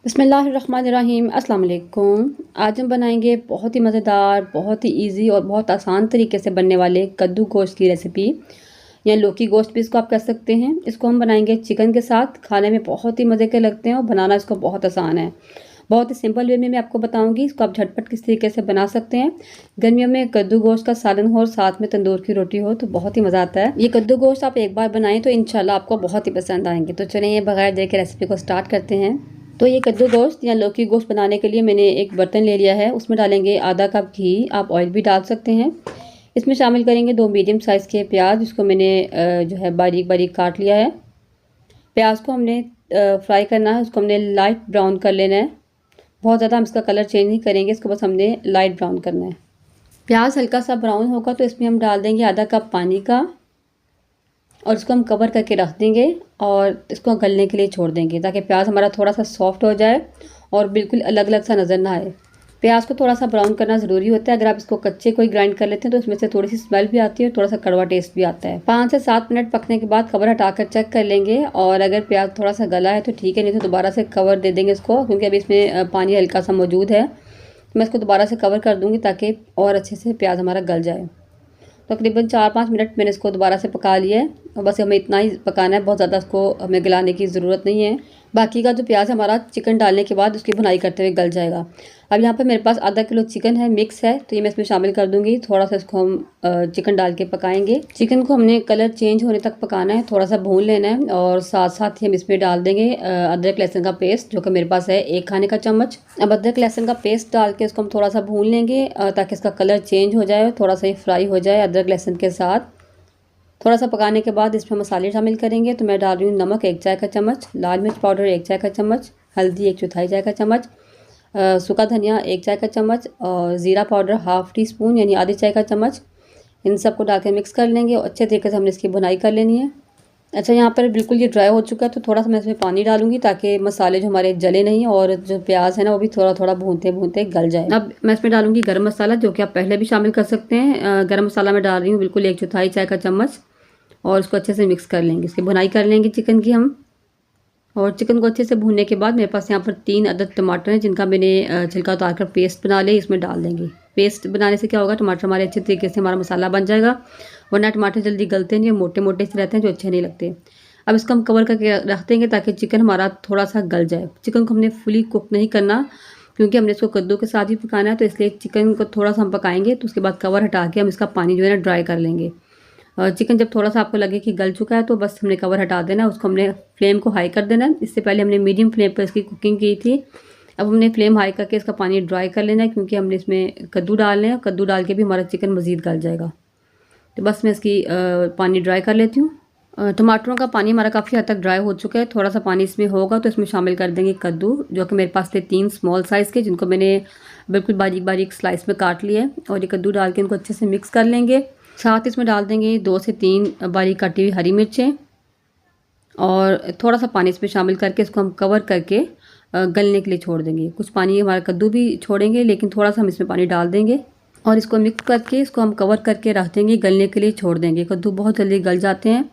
बिस्मिल्लाहिर्रहमानिर्रहीम अस्सलाम वालेकुम। आज हम बनाएंगे बहुत ही मज़ेदार, बहुत ही इजी और बहुत आसान तरीके से बनने वाले कद्दू गोश्त की रेसिपी या लौकी गोश्त भी इसको आप कह सकते हैं। इसको हम बनाएंगे चिकन के साथ। खाने में बहुत ही मज़े के लगते हैं और बनाना इसको बहुत आसान है। बहुत ही सिंपल वे में मैं आपको बताऊंगी। इसको आप झटपट किस तरीके से बना सकते हैं। गर्मियों में कद्दू गोश्त का सालन हो और साथ में तंदूर की रोटी हो तो बहुत ही मज़ा आता है। ये कद्दू गोश्त आप एक बार बनाएं तो इंशाल्लाह आपको बहुत ही पसंद आएंगे। तो चलिए ये बगैर देर के रेसिपी को स्टार्ट करते हैं। तो ये कद्दू गोश्त या लौकी गोश्त बनाने के लिए मैंने एक बर्तन ले लिया है। उसमें डालेंगे आधा कप घी। आप ऑयल भी डाल सकते हैं। इसमें शामिल करेंगे 2 मीडियम साइज़ के प्याज, जिसको मैंने जो है बारीक बारीक काट लिया है। प्याज को हमने फ्राई करना है। उसको हमने लाइट ब्राउन कर लेना है। बहुत ज़्यादा हम इसका कलर चेंज नहीं करेंगे, इसको बस हमने लाइट ब्राउन करना है। प्याज हल्का सा ब्राउन होगा तो इसमें हम डाल देंगे आधा कप पानी का और इसको हम कवर करके रख देंगे और इसको गलने के लिए छोड़ देंगे ताकि प्याज हमारा थोड़ा सा सॉफ्ट हो जाए और बिल्कुल अलग अलग सा नज़र ना आए। प्याज को थोड़ा सा ब्राउन करना ज़रूरी होता है। अगर आप इसको कच्चे कोई ग्राइंड कर लेते हैं तो उसमें से थोड़ी सी स्मेल भी आती है और थोड़ा सा कड़वा टेस्ट भी आता है। 5 से 7 मिनट पकने के बाद कवर हटाकर चेक कर लेंगे और अगर प्याज थोड़ा सा गला है तो ठीक है, नहीं तो दोबारा से कवर दे देंगे इसको, क्योंकि अभी इसमें पानी हल्का सा मौजूद है। मैं इसको दोबारा से कवर कर दूँगी ताकि और अच्छे से प्याज हमारा गल जाए। तकरीबन 4-5 मिनट मैंने इसको दोबारा से पका लिया है और बस हमें इतना ही पकाना है। बहुत ज़्यादा इसको हमें गलाने की ज़रूरत नहीं है। बाकी का जो प्याज हमारा चिकन डालने के बाद उसकी भुनाई करते हुए गल जाएगा। अब यहाँ पर मेरे पास आधा किलो चिकन है, मिक्स है, तो ये मैं इसमें शामिल कर दूँगी। थोड़ा सा इसको हम चिकन डाल के पकाएंगे। चिकन को हमने कलर चेंज होने तक पकाना है, थोड़ा सा भून लेना है और साथ साथ ही हम इसमें डाल देंगे अदरक लहसुन का पेस्ट, जो कि मेरे पास है 1 खाने का चम्मच। अब अदरक लहसुन का पेस्ट डाल के इसको हम थोड़ा सा भून लेंगे ताकि इसका कलर चेंज हो जाए, थोड़ा सा ही फ्राई हो जाए अदरक लहसुन के साथ। थोड़ा सा पकाने के बाद इसमें मसाले शामिल करेंगे। तो मैं डाल रही हूँ नमक 1 चाय का चम्मच, लाल मिर्च पाउडर 1 चाय का चम्मच, हल्दी 1/4 चाय का चम्मच, सूखा धनिया 1 चाय का चम्मच और ज़ीरा पाउडर हाफ़ टी स्पून यानी आधी चाय का चम्मच। इन सबको डाल के मिक्स कर लेंगे और अच्छे तरीके से हमने इसकी भुनाई कर लेनी है। अच्छा, यहाँ पर बिल्कुल ये ड्राई हो चुका है तो थोड़ा सा मैं इसमें पानी डालूंगी ताकि मसाले जो हमारे जले नहीं और जो प्याज है ना वो भी थोड़ा थोड़ा भूनते भूनते गल जाए। अब मैं इसमें डालूंगी गरम मसाला, जो कि आप पहले भी शामिल कर सकते हैं। गरम मसाला मैं डाल रही हूँ बिल्कुल 1/4 चाय का चम्मच और उसको अच्छे से मिक्स कर लेंगे। इसकी भुनाई कर लेंगे चिकन की हम। और चिकन को अच्छे से भूनने के बाद मेरे पास यहाँ पर 3 अदद टमाटर हैं, जिनका मैंने छिलका उतार कर पेस्ट बना लिया, इसमें डाल देंगे। पेस्ट बनाने से क्या होगा, टमाटर हमारे अच्छे तरीके से हमारा मसाला बन जाएगा, वरना टमाटर जल्दी गलते नहीं, मोटे मोटे से रहते हैं जो अच्छे नहीं लगते। अब इसको हम कवर करके रख देंगे ताकि चिकन हमारा थोड़ा सा गल जाए। चिकन को हमने फुली कुक नहीं करना क्योंकि हमने इसको कद्दू के साथ ही पकाना है, तो इसलिए चिकन को थोड़ा सा हम पकाएंगे। तो उसके बाद कवर हटा के हम इसका पानी जो है ना ड्राई कर लेंगे। चिकन जब थोड़ा सा आपको लगे कि गल चुका है तो बस हमने कवर हटा देना है। उसको हमने फ्लेम को हाई कर देना है। इससे पहले हमने मीडियम फ्लेम पर इसकी कुकिंग की थी। अब हमने फ्लेम हाई करके इसका पानी ड्राई कर लेना है, क्योंकि हमने इसमें कद्दू डालने हैं। कद्दू डाल के भी हमारा चिकन मज़ीद गल जाएगा। तो बस मैं इसकी पानी ड्राई कर लेती हूँ। टमाटरों का पानी हमारा काफ़ी हद तक ड्राई हो चुका है। थोड़ा सा पानी इसमें होगा तो इसमें शामिल कर देंगे कद्दू, जो कि मेरे पास थे 3 स्मॉल साइज़ के, जिनको मैंने बिल्कुल बारीक बारीक स्लाइस में काट लिया है। और ये कद्दू डाल के इनको अच्छे से मिक्स कर लेंगे। साथ इसमें डाल देंगे 2 से 3 बारीक कटी हुई हरी मिर्चें और थोड़ा सा पानी इसमें शामिल करके इसको हम कवर करके गलने के लिए छोड़ देंगे। कुछ पानी हमारा कद्दू भी छोड़ेंगे, लेकिन थोड़ा सा हम इसमें पानी डाल देंगे और इसको मिक्स करके इसको हम कवर करके रख देंगे, गलने के लिए छोड़ देंगे। कद्दू बहुत जल्दी गल जाते हैं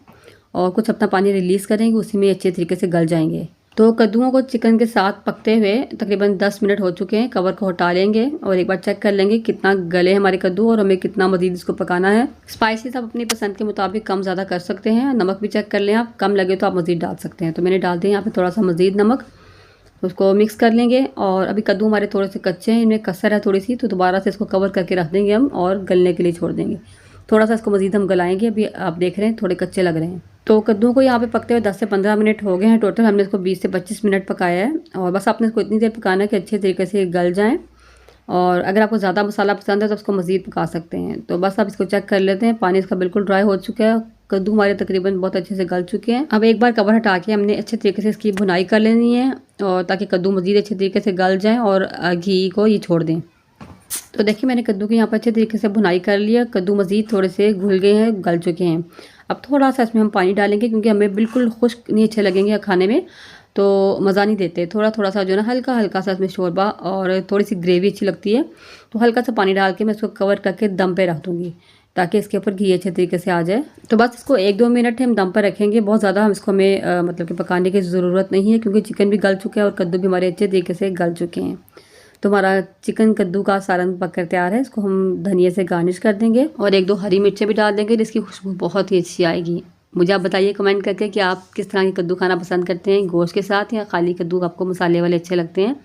और कुछ अपना पानी रिलीज़ करेंगे, उसी में अच्छे तरीके से गल जाएंगे। तो कद्दूओं को चिकन के साथ पकते हुए तकरीबन 10 मिनट हो चुके हैं। कवर को हटा लेंगे और एक बार चेक कर लेंगे कितना गले हमारे कद्दू और हमें कितना मज़ीद इसको पकाना है। स्पाइसेस आप अपनी पसंद के मुताबिक कम ज़्यादा कर सकते हैं। नमक भी चेक कर लें, आप कम लगे तो आप मज़ीद डाल सकते हैं। तो मैंने डाल दिया यहाँ पे थोड़ा सा मज़ीद नमक। उसको मिक्स कर लेंगे और अभी कद्दू हमारे थोड़े से कच्चे हैं, इनमें कसर है थोड़ी सी, तो दोबारा से इसको कवर करके रख देंगे हम और गलने के लिए छोड़ देंगे। थोड़ा सा इसको मज़ीद हम गलाएंगे। अभी आप देख रहे हैं थोड़े कच्चे लग रहे हैं। तो कद्दू को यहाँ पे पकते हुए 10 से 15 मिनट हो गए हैं टोटल। हमने इसको 20 से 25 मिनट पकाया है और बस आपने इसको इतनी देर पकाना है कि अच्छे तरीके से गल जाएँ। और अगर आपको ज़्यादा मसाला पसंद है तो उसको मज़ीद पका सकते हैं। तो बस आप इसको चेक कर लेते हैं। पानी इसका बिल्कुल ड्राई हो चुका है। कद्दू हमारे तकरीबन बहुत अच्छे से गल चुके हैं। अब एक बार कवर हटा के हमने अच्छे तरीके से इसकी भुनाई कर लेनी है और ताकि कद्दू मज़ीद अच्छे तरीके से गल जाएँ और घी को ये छोड़ दें। तो देखिए मैंने कद्दू की यहाँ पर अच्छे तरीके से भुनाई कर लिया। कद्दू मज़ीद थोड़े से घुल गए हैं, गल चुके हैं। अब थोड़ा सा इसमें हम पानी डालेंगे क्योंकि हमें बिल्कुल खुश्क नहीं अच्छे लगेंगे खाने में, तो मज़ा नहीं देते। थोड़ा थोड़ा सा जो है ना हल्का हल्का सा इसमें शोरबा और थोड़ी सी ग्रेवी अच्छी लगती है। तो हल्का सा पानी डाल के मैं इसको कवर करके दम पे रख दूँगी। ताकि इसके ऊपर घी अच्छे तरीके से आ जाए। तो बस इसको 1-2 मिनट हम दम पर रखेंगे। बहुत ज़्यादा हम इसको हमें मतलब कि पकाने की ज़रूरत नहीं है, क्योंकि चिकन भी गल चुका है और कद्दू भी हमारे अच्छे तरीके से गल चुके हैं। तो हमारा चिकन कद्दू का सालन पककर तैयार है। इसको हम धनिया से गार्निश कर देंगे और 1-2 हरी मिर्चें भी डाल देंगे, जिसकी खुशबू बहुत ही अच्छी आएगी। मुझे आप बताइए कमेंट करके कि आप किस तरह के कद्दू खाना पसंद करते हैं, गोश्त के साथ या खाली कद्दू आपको मसाले वाले अच्छे लगते हैं।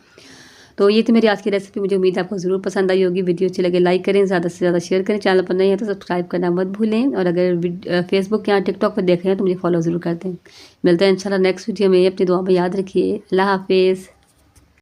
तो ये थी मेरी आज की रेसिपी। मुझे उम्मीद है आपको ज़रूर पसंद आई होगी। वीडियो अच्छी लगे लाइक करें, ज़्यादा से ज़्यादा शेयर करें। चैनल पर नहीं है तो सब्सक्राइब करना मत भूलें, और अगर फेसबुक या टिकटॉक पर देख रहे हैं तो मुझे फॉलो ज़रूर कर दें। मिलते हैं इंशाल्लाह नेक्स्ट वीडियो में। अपनी दुआ में याद रखिए। अल्लाह हाफिज़।